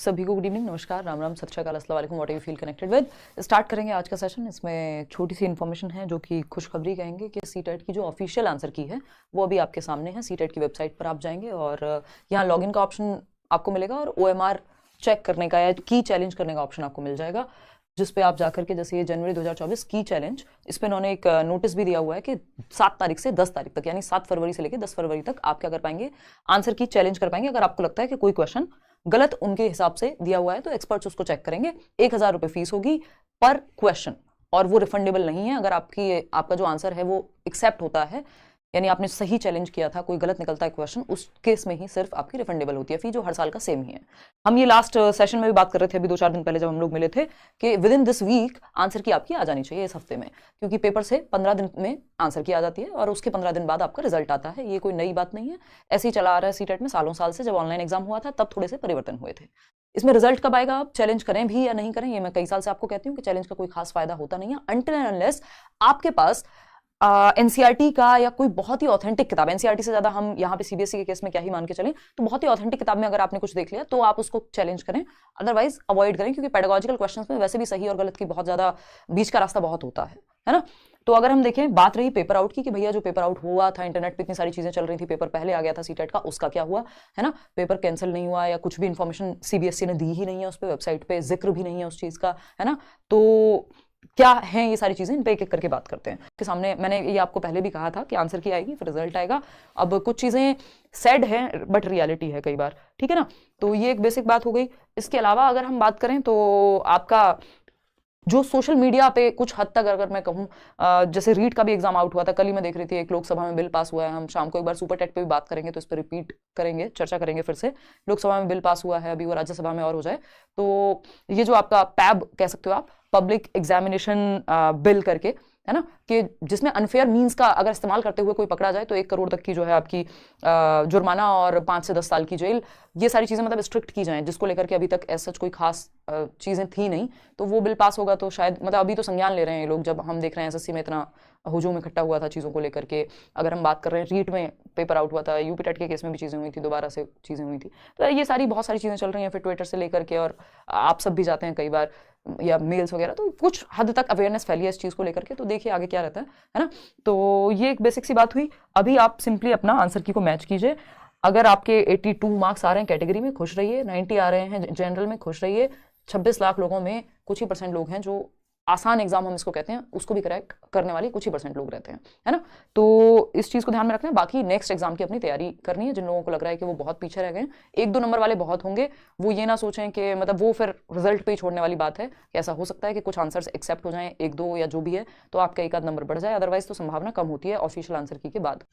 सभी को good evening, नमस्कार, राम राम, सत श्री अकाल, अस्सलाम वालेकुम, what you feel connected with. Start करेंगे आज का सेशन। इसमें छोटी सी इन्फॉर्मेशन है जो कि खुशखबरी कहेंगे कि सीटेट की जो ऑफिशियल आंसर की है वो अभी आपके सामने है। सीटेट की वेबसाइट पर आप जाएंगे और यहाँ लॉगिन का ऑप्शन आपको मिलेगा और OMR चेक करने का या की चैलेंज करने का ऑप्शन आपको मिल जाएगा, जिस पे आप जाकर के, जैसे ये जनवरी 2024 की चैलेंज, इस पे उन्होंने एक नोटिस भी दिया हुआ है कि 7 तारीख से 10 तारीख तक, यानी 7 फरवरी से लेकर 10 फरवरी तक आप क्या कर पाएंगे, आंसर की चैलेंज कर पाएंगे। अगर आपको लगता है कि कोई क्वेश्चन गलत उनके हिसाब से दिया हुआ है तो एक्सपर्ट्स उसको चेक करेंगे। 1000 रुपये फीस होगी पर क्वेश्चन, और वो रिफंडेबल नहीं है। अगर आपका जो आंसर है वो एक्सेप्ट होता है, यानी आपने सही चैलेंज किया था, कोई गलत निकलता है क्वेश्चन, उस केस में ही सिर्फ आपकी रिफंडेबल होती है फी, जो हर साल का सेम ही है। हम ये लास्ट सेशन में भी बात कर रहे थे अभी 2-4 दिन पहले जब हम लोग मिले थे कि within this week answer की आपकी आ जानी चाहिए इस हफ्ते में, क्योंकि पेपर से 15 दिन में आंसर की आ जाती है और उसके 15 दिन बाद आपका रिजल्ट आता है। ये कोई नई बात नहीं है, ऐसे ही चला आ रहा है सीटेट में सालों साल से। जब ऑनलाइन एग्जाम हुआ था तब थोड़े से परिवर्तन हुए थे। इसमें रिजल्ट कब आएगा, आप चैलेंज करें भी या नहीं करें, ये मैं कई साल से आपको कहती हूँ कि चैलेंज का कोई खास फायदा होता नहीं है अनटिल एंड अनलेस आपके पास एनसीईआरटी का या कोई बहुत ही ऑथेंटिक किताब, एनसीईआरटी से ज्यादा हम यहाँ पे सीबीएसई के केस में क्या ही मान के चलें, तो बहुत ही ऑथेंटिक किताब में अगर आपने कुछ देख लिया तो आप उसको चैलेंज करें, अदरवाइज अवॉइड करें, क्योंकि पेडागोजिकल क्वेश्चंस में वैसे भी सही और गलत की बहुत ज्यादा बीच का रास्ता बहुत होता है ना। तो अगर हम देखें, बात रही पेपर आउट की कि भैया जो पेपर आउट हुआ था, इंटरनेट पे इतनी सारी चीजें चल रही थी, पेपर पहले आ गया था सीटेट का, उसका क्या हुआ है ना। पेपर कैंसिल नहीं हुआ या कुछ भी इंफॉर्मेशन सीबीएसई ने दी ही नहीं है, उस पर वेबसाइट पे जिक्र भी नहीं है उस चीज का, है ना। तो क्या है ये सारी चीजें, इन पे एक एक करके बात करते हैं। के सामने मैंने ये आपको पहले भी कहा था कि आंसर की आएगी फिर रिजल्ट आएगा। अब कुछ चीजें सैड है बट रियलिटी है कई बार, ठीक है ना। तो ये एक बेसिक बात हो गई। इसके अलावा अगर हम बात करें तो आपका जो सोशल मीडिया पे कुछ हद तक, अगर मैं कहूँ, जैसे रीट का भी एग्जाम आउट हुआ था, कल ही मैं देख रही थी, एक लोकसभा में बिल पास हुआ है। हम शाम को एक बार सुपर टेट पे भी बात करेंगे तो इस पर रिपीट करेंगे, चर्चा करेंगे फिर से। लोकसभा में बिल पास हुआ है, अभी वो राज्यसभा में और हो जाए तो ये जो आपका पैब कह सकते हो आप, पब्लिक एग्जामिनेशन बिल करके, है ना, कि जिसमें अनफेयर मींस का अगर इस्तेमाल करते हुए कोई पकड़ा जाए तो 1 करोड़ तक की जो है आपकी जुर्माना और 5 से 10 साल की जेल, ये सारी चीजें मतलब स्ट्रिक्ट की जाएं, जिसको लेकर के अभी तक ऐसा कोई खास चीजें थी नहीं। तो वो बिल पास होगा तो शायद, मतलब अभी तो संज्ञान ले रहे हैं ये लोग, जब हम देख रहे हैं एसएससी में इतना हुजूम इकट्ठा हुआ था चीज़ों को लेकर के। अगर हम बात कर रहे हैं, रीट में पेपर आउट हुआ था, यूपी टेट के केस में भी चीज़ें हुई थी, दोबारा से चीज़ें हुई थी, तो ये सारी बहुत सारी चीज़ें चल रही हैं। फिर ट्विटर से लेकर के, और आप सब भी जाते हैं कई बार, या मेल्स वगैरह, तो कुछ हद तक अवेयरनेस फैली है इस चीज़ को लेकर के। तो देखिए आगे क्या रहता है ना। तो ये एक बेसिक सी बात हुई। अभी आप सिंपली अपना आंसर की को मैच कीजिए। अगर आपके 82 मार्क्स आ रहे हैं कैटेगरी में, खुश रहिए। 90 आ रहे हैं जनरल में, खुश रहिए। 26 लाख लोगों में कुछ ही % लोग हैं जो आसान एग्जाम हम इसको कहते हैं, उसको भी क्रैक करने वाले कुछ ही % लोग रहते हैं, है ना। तो इस चीज़ को ध्यान में रखना है। बाकी नेक्स्ट एग्जाम की अपनी तैयारी करनी है। जिन लोगों को लग रहा है कि वो बहुत पीछे रह गए, 1-2 नंबर वाले बहुत होंगे, वो ये ना सोचें कि मतलब वो फिर रिजल्ट पे ही छोड़ने वाली बात है। कि ऐसा हो सकता है कि कुछ आंसर्स एक्सेप्ट हो जाएं, 1-2 या जो भी है, तो आपका 1 आध नंबर बढ़ जाए, अदरवाइज तो संभावना कम होती है ऑफिशियल आंसर की के बाद।